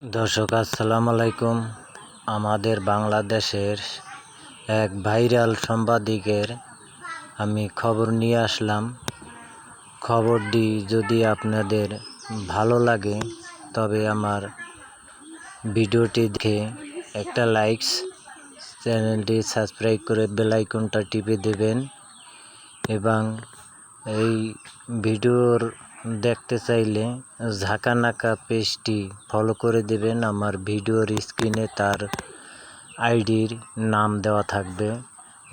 দর্শক আসসালামু আলাইকুম। আমাদের বাংলাদেশের এক ভাইরাল সাংবাদিকের আমি খবর নিয়ে আসলাম। খবরটি যদি আপনাদের ভালো লাগে তবে আমার ভিডিওটি দেখে একটা লাইকস, চ্যানেলটি সাবস্ক্রাইব করে বেল আইকনটা টিপে দেবেন এবং এই ভিডিওর দেখতে চাইলে ঝাঁকানাকা পেজটি ফলো করে দেবেন। আমার ভিডিওর স্ক্রিনে তার আইডির নাম দেওয়া থাকবে,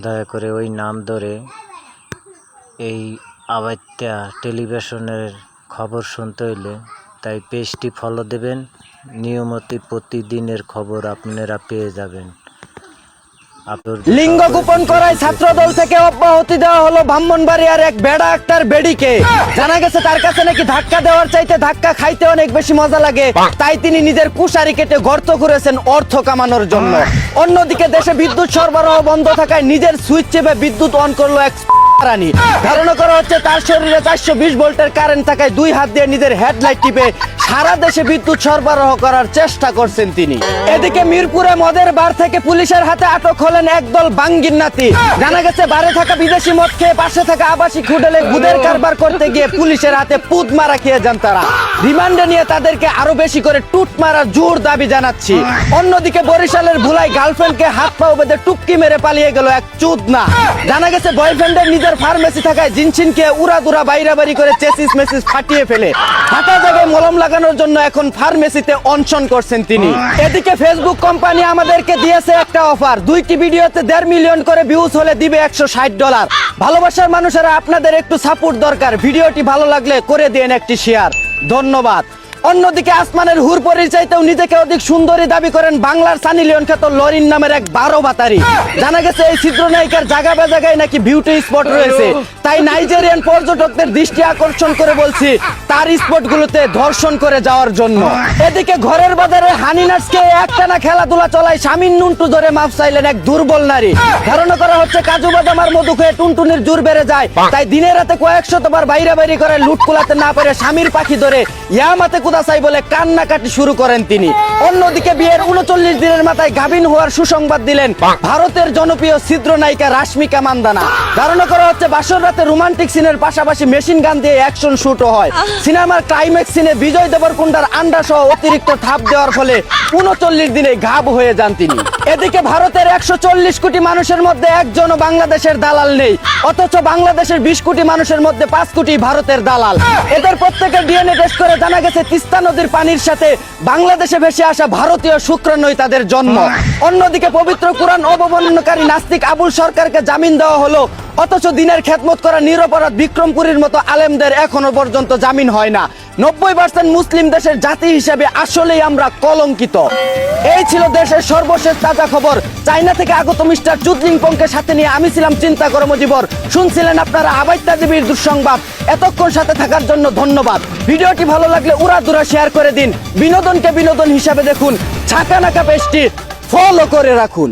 দয়া করে ওই নাম ধরে এই আবাত্যা টেলিভিশনের খবর শুনতে হইলে তাই পেজটি ফলো দেবেন। নিয়মিত প্রতিদিনের খবর আপনারা পেয়ে যাবেন। লিঙ্গ গোপন করায় ছাত্রদল থেকে অব্যাহতি দেওয়া হলো ব্রাহ্মণবাড়িয়ার এক বেড়া আক্তার বেডিকে। জানা গেছে তার কাছে নাকি ধাক্কা দেওয়ার চাইতে ধাক্কা খাইতে অনেক বেশি মজা লাগে, তাই তিনি নিজের কুশারি কেটে গর্ত করেছেন অর্থ কামানোর জন্য। অন্যদিকে দেশে বিদ্যুৎ সরবরাহ বন্ধ থাকায় নিজের সুইচ চেপে বিদ্যুৎ অন করলো এক রানী। ধারণা করা হচ্ছে তার শরীরে 420 ভোল্টের কারেন্ট থাকায় দুই হাত দিয়ে নিজের হেডলাইট টিপে সারা দেশে বিদ্যুৎ সরবরাহ করার চেষ্টা করছেন তিনি। এদিকে মিরপুরে মদের বার থেকে পুলিশের হাতে আটক হলেন একদল বাঙ্গির নাতি। জানা গেছে বারে থাকা বিদেশি মদ খেয়ে পাশে থাকা আবাসিক হোটেলে গুদের কারবার করতে গিয়ে পুলিশের হাতে পুদ মারা খেয়ে যান তারা। রিমান্ডে নিয়ে তাদেরকে আরো বেশি করে টুট মারার জোর দাবি জানাচ্ছি। অন্যদিকে বরিশালের ভুলাই গার্লফ্রেন্ডকে হাত পা বেঁধে টুপকি মেরে পালিয়ে গেল এক চুদনা। জানা গেছে বয়ফ্রেন্ডের নিজের ফার্মেসি থাকায় জিনছিনকে উড়াদুরা বাইরাবাড়ি করে চেসিস মেসিস ফাটিয়ে ফেলে ফাটা জায়গায় মলম লাগানোর জন্য এখন ফার্মেসিতে অনশন করছেন তিনি। এদিকে ফেসবুক কোম্পানি আমাদেরকে দিয়েছে একটা অফার, 2টি ভিডিওতে 1.5 মিলিয়ন করে ভিউজ হলে দিবে $160। ভালোবাসার মানুষেরা আপনাদের একটু সাপোর্ট দরকার। ভিডিওটি ভালো লাগলে করে দিন একটি শেয়ার, ধন্যবাদ। অন্যদিকে আসমানের হুর পরিচাইতেও নিজেকে অধিক সুন্দরী দাবি করেন বাংলার সানি লিওন খ্যাত লরিন নামের এক 12 বাতারি। জানা গেছে এই চিত্রনায়িকার জায়গা জায়গায় নাকি বিউটি স্পট রয়েছে, তাই নাইজেরিয়ান পর্যটকদের দৃষ্টি আকর্ষণ করে বলছি তার স্পটগুলোতে ধর্ষণ করে যাওয়ার জন্য। এদিকে ঘরের বাজারে হানি নাটসকে একটানা খেলাধুলা চলায় স্বামীর নুনটু ধরে মাপ চাইলেন এক দুর্বল নারী। ধারণা করা হচ্ছে কাজু বাদাম আর মধু খেয়ে টুনটুনির জোর বেড়ে যায়, তাই দিনে রাতে কয়েকশতবার বাইরে করে লুট কুলাতে না পেরে স্বামীর পাখি ধরে ইয়ামাতে কুদাসাই বলে কান্নাকাটি শুরু করেন তিনি। অন্যদিকে বিয়ের 39 দিনের মাথায় গাভিন হওয়ার সুসংবাদ দিলেন ভারতের জনপ্রিয় চিত্রনায়িকা রাশমিকা মান্দানা। ধারণা করা হচ্ছে বাসর রাতে রোমান্টিক সিনের পাশাপাশি মেশিন গান দিয়ে অ্যাকশন শুটও হয়। সিনেমার ক্লাইম্যাক্স সিনে বিজয় দেবরকুন্ডার আন্ডা সহ অতিরিক্ত থাপ দেওয়ার ফলে 39 দিনে ঘাব হয়ে যান তিনি। এদিকে ভারতের 140 কোটি মানুষের মধ্যে একজনও বাংলাদেশের দালাল নেই, অথচ বাংলাদেশের 20 কোটি মানুষের মধ্যে 5 কোটি ভারতের দালাল। এদের প্রত্যেকের ডিএনএ টেস্ট করে জানা গেছে তিস্তা নদীর পানির সাথে বাংলাদেশে ভেসে আসা ভারতীয় শুক্রাণুই তাদের জন্ম। অন্যদিকে পবিত্র কোরআন অবমাননাকারী নাস্তিক আবুল সরকারকে জামিন দেওয়া হলো, অথচ দিনের খেদমত করা নিরপরাধ বিক্রমপুরীর মতো আলেমদের এখনো পর্যন্ত জামিন হয় না। 90% মুসলিম দেশের জাতি হিসেবে আসলেই আমরা কলঙ্কিত। এই ছিল দেশের সর্বশেষ তাজা খবর। চায়না থেকে আগত মিস্টার চুদলিংপংকে সাথে নিয়ে আমি ছিলাম চিন্তা করো মজিবর। শুনছিলেন আপনারা আবাইত্যা দেবীর দুঃসংবাদ। এতক্ষণ সাথে থাকার জন্য ধন্যবাদ। ভিডিওটি ভালো লাগলে উড়াদুরা শেয়ার করে দিন। বিনোদনকে বিনোদন হিসাবে দেখুন। ঝাঁকানাকা পেজটি ফলো করে রাখুন।